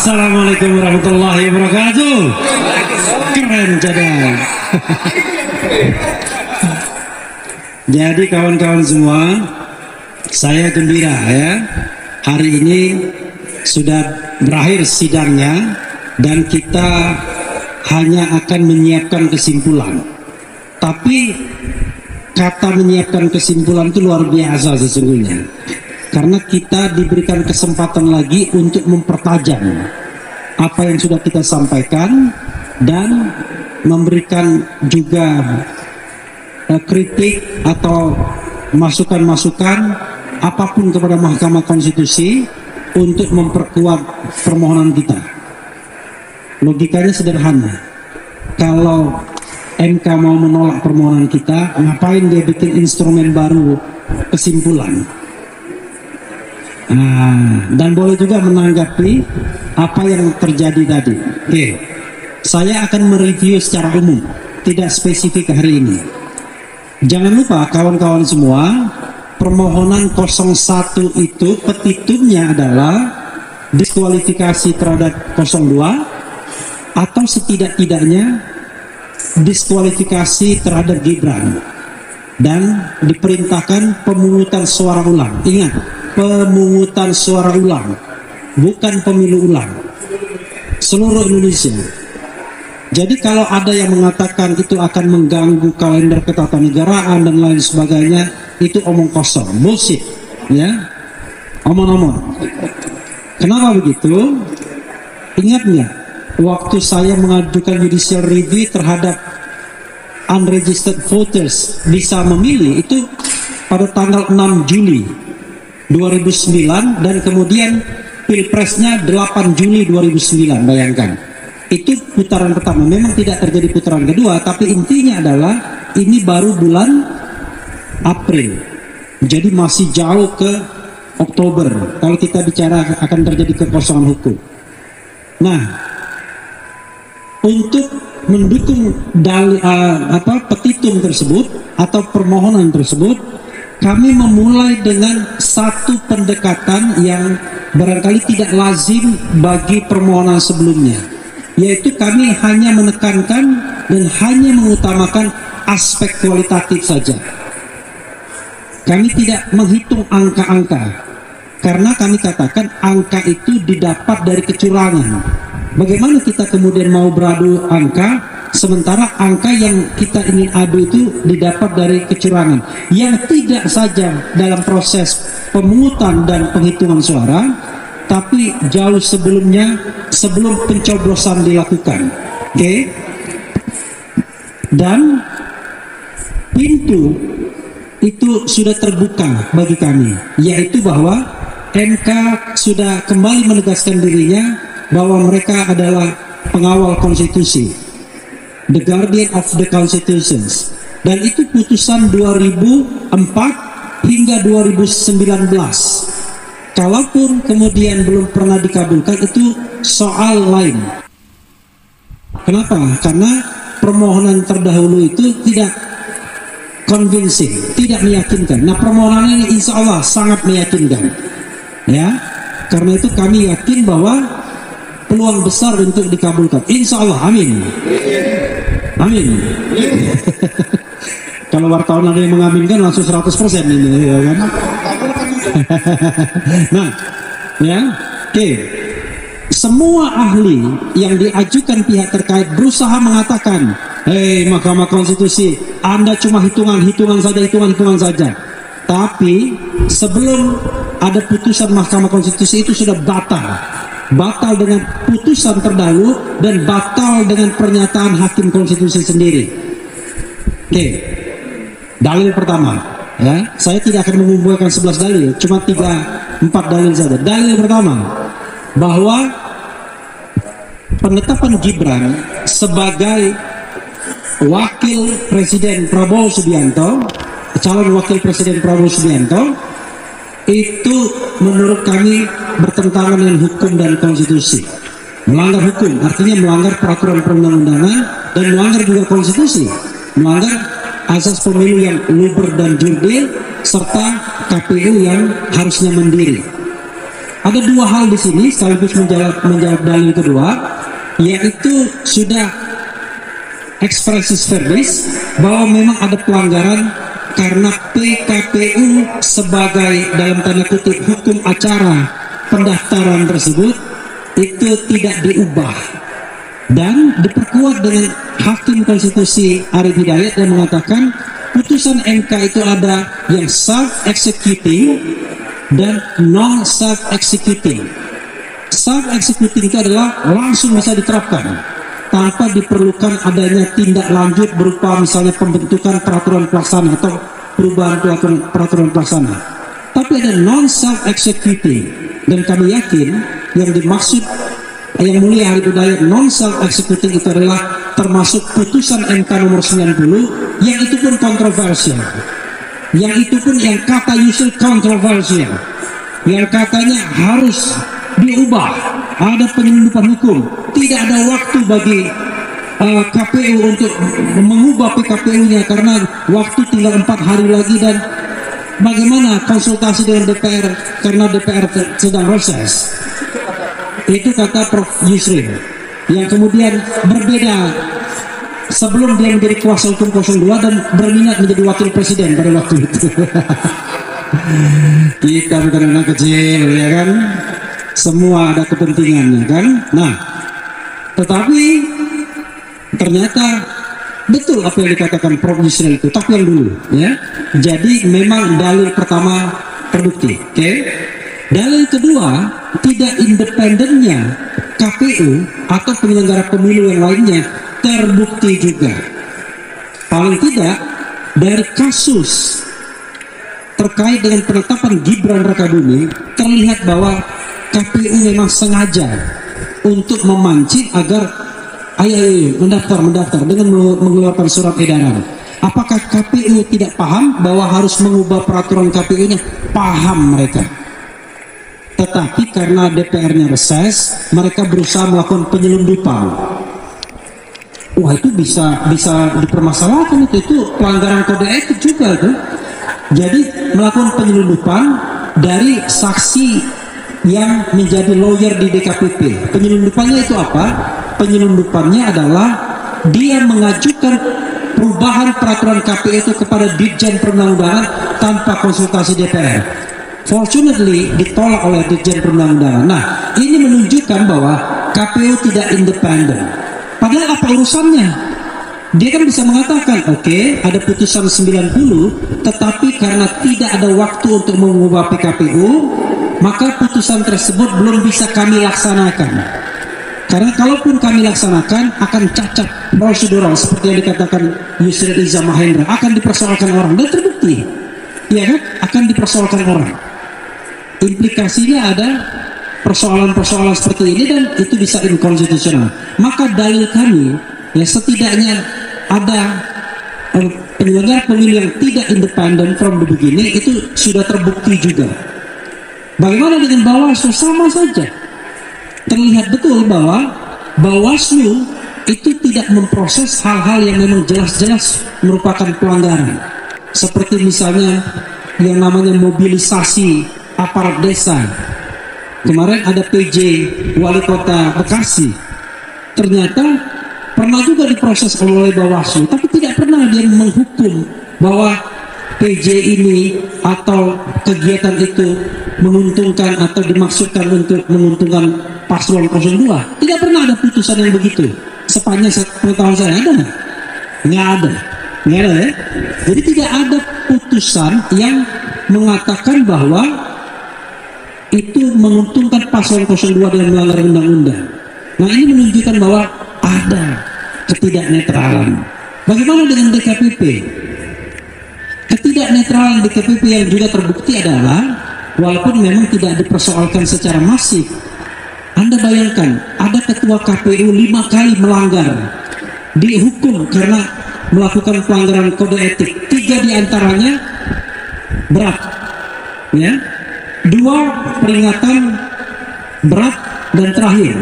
Assalamualaikum warahmatullahi wabarakatuh. Keren cadang. Jadi kawan-kawan semua, saya gembira ya. Hari ini sudah berakhir sidangnya dan kita hanya akan menyiapkan kesimpulan. Tapi kata menyiapkan kesimpulan itu luar biasa sesungguhnya. Karena kita diberikan kesempatan lagi untuk mempertajam apa yang sudah kita sampaikan dan memberikan juga kritik atau masukan-masukan apapun kepada Mahkamah Konstitusi untuk memperkuat permohonan kita. Logikanya sederhana. Kalau MK mau menolak permohonan kita, ngapain dia bikin instrumen baru kesimpulan? Dan boleh juga menanggapi apa yang terjadi tadi. Oke, saya akan mereview secara umum, tidak spesifik hari ini. Jangan lupa kawan-kawan semua, permohonan 01 itu petitumnya adalah diskualifikasi terhadap 02 atau setidak-tidaknya diskualifikasi terhadap Gibran dan diperintahkan pemungutan suara ulang. Ingat, pemungutan suara ulang, bukan pemilu ulang, seluruh Indonesia. Jadi kalau ada yang mengatakan itu akan mengganggu kalender ketatanegaraan dan lain sebagainya, itu omong kosong, bullshit, ya, omong-omong. Kenapa begitu? Ingat nggak, waktu saya mengajukan judicial review terhadap unregistered voters bisa memilih itu pada tanggal 6 Juli 2009 dan kemudian pilpresnya 8 Juli 2009, bayangkan. Itu putaran pertama, memang tidak terjadi putaran kedua, tapi intinya adalah ini baru bulan April, jadi masih jauh ke Oktober kalau kita bicara akan terjadi kekosongan hukum. Nah, untuk mendukung petitum tersebut atau permohonan tersebut, kami memulai dengan satu pendekatan yang barangkali tidak lazim bagi permohonan sebelumnya, yaitu kami hanya menekankan dan hanya mengutamakan aspek kualitatif saja. Kami tidak menghitung angka-angka, karena kami katakan angka itu didapat dari kecurangan. Bagaimana kita kemudian mau beradu angka, sementara angka yang kita ingin adu itu didapat dari kecurangan yang tidak saja dalam proses pemungutan dan penghitungan suara, tapi jauh sebelumnya, sebelum pencoblosan dilakukan. Oke? Dan pintu itu sudah terbuka bagi kami, yaitu bahwa MK sudah kembali menegaskan dirinya bahwa mereka adalah pengawal konstitusi, the guardian of the constitutions, dan itu putusan 2004 hingga 2019. Kalaupun kemudian belum pernah dikabulkan, itu soal lain. Kenapa? Karena permohonan terdahulu itu tidak convincing, tidak meyakinkan. Nah, permohonan ini insya Allah sangat meyakinkan, ya. Karena itu kami yakin bahwa peluang besar untuk dikabulkan, insya Allah. Amin, amin. Kalau wartawan ada yang mengaminkan langsung 100% ini, ya kan? Nah, ya, oke. Semua ahli yang diajukan pihak terkait berusaha mengatakan, hei Mahkamah Konstitusi, Anda cuma hitungan-hitungan saja. Tapi sebelum ada putusan Mahkamah Konstitusi itu sudah batal dengan putusan terdahulu dan batal dengan pernyataan Hakim Konstitusi sendiri. Oke, dalil pertama, ya, saya tidak akan mengumpulkan 11 dalil, cuma 3-4 dalil saja. Dalil pertama, bahwa penetapan Gibran sebagai wakil Presiden Prabowo Subianto, calon wakil Presiden Prabowo Subianto, itu menurut kami bertentangan dengan hukum dan konstitusi. Melanggar hukum artinya melanggar peraturan perundang-undangan dan melanggar juga konstitusi, melanggar asas pemilu yang luber dan jurdil serta KPU yang harusnya mandiri. ada dua hal di sini sekaligus menjawab dalil kedua, yaitu sudah expressis verbis bahwa memang ada pelanggaran karena PKPU sebagai dalam tanda kutip hukum acara pendaftaran tersebut itu tidak diubah dan diperkuat dengan Hakim Konstitusi Arief Hidayat yang mengatakan putusan MK itu ada yang self-executing dan non-self-executing. Self-executing itu adalah langsung bisa diterapkan tanpa diperlukan adanya tindak lanjut berupa misalnya pembentukan peraturan pelaksana atau perubahan peraturan pelaksana. Tapi ada non-self-executing, dan kami yakin yang dimaksud Yang Mulia Arief Hidayat non-self-executing itu adalah termasuk putusan MK nomor 90 yang itu pun kontroversial, yang itu pun yang kata Yusril kontroversial, yang katanya harus diubah, ada penyelundupan hukum, tidak ada waktu bagi KPU untuk mengubah PKPU-nya karena waktu tinggal 4 hari lagi, dan bagaimana konsultasi dengan DPR karena DPR sedang reses. Itu kata Prof. Yusril, yang kemudian berbeda sebelum dia menjadi kuasa hukum 02 dan berminat menjadi wakil presiden pada waktu itu. Kita bukan anak kecil, ya kan? Semua ada kepentingannya, kan? Nah, tetapi ternyata betul apa yang dikatakan Prof. Yusril itu, tapi yang dulu, ya. Jadi memang dalil pertama terbukti, oke? Dalil kedua, tidak independennya KPU atau penyelenggara pemilu yang lainnya terbukti juga. Paling tidak dari kasus terkait dengan penetapan Gibran Rakabuming terlihat bahwa KPU memang sengaja untuk memancing agar ayo mendaftar dengan mengeluarkan surat edaran. Apakah KPU tidak paham bahwa harus mengubah peraturan KPU-nya? Paham mereka. Tetapi karena DPR-nya reses, mereka berusaha melakukan penyelundupan. Wah, itu bisa dipermasalahkan, itu pelanggaran kode etik juga itu. Jadi melakukan penyelundupan dari saksi yang menjadi lawyer di DKPP. Penyelundupannya itu apa? Penyelundupannya adalah dia mengajukan perubahan peraturan KPU itu kepada Ditjen Perundang-undangan tanpa konsultasi DPR. Fortunately ditolak oleh Ditjen Perundang-undangan. Nah, ini menunjukkan bahwa KPU tidak independen. Padahal apa urusannya? Dia kan bisa mengatakan, oke, ada putusan 90, tetapi karena tidak ada waktu untuk mengubah PKPU, maka putusan tersebut belum bisa kami laksanakan. Karena kalaupun kami laksanakan, akan cacat prosedural seperti yang dikatakan Yusril Iza Mahendra, akan dipersoalkan orang, dan terbukti, ya kan? Akan dipersoalkan orang. Implikasinya ada persoalan-persoalan seperti ini dan itu bisa inkonstitusional. Maka dalil kami, ya setidaknya ada penyelenggara pemilu yang tidak independen from the beginning itu sudah terbukti juga. Bagaimana dengan Bawaslu? Sama saja. Terlihat betul bahwa Bawaslu itu tidak memproses hal-hal yang memang jelas-jelas merupakan pelanggaran. Seperti misalnya yang namanya mobilisasi aparat desa. Kemarin ada PJ Wali Kota Bekasi, ternyata pernah juga diproses oleh Bawaslu, tapi tidak pernah dia menghukum bahwa PJ ini atau kegiatan itu menguntungkan atau dimaksudkan untuk menguntungkan paslon 02. Tidak pernah ada putusan yang begitu. Sepanjang pengetahuan saya ada nggak? Nggak ada ya. Jadi tidak ada putusan yang mengatakan bahwa itu menguntungkan paslon 02 dengan melanggar undang-undang. Nah, ini menunjukkan bahwa ada ketidaknetralan. Bagaimana dengan DKPP? Ketidaknetralan DKPP yang juga terbukti adalah walaupun memang tidak dipersoalkan secara masif. Anda bayangkan, ada ketua KPU 5 kali melanggar, dihukum karena melakukan pelanggaran kode etik. 3 diantaranya berat, ya. 2 peringatan berat dan terakhir.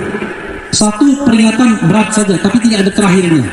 1 peringatan berat saja, tapi tidak ada terakhirnya.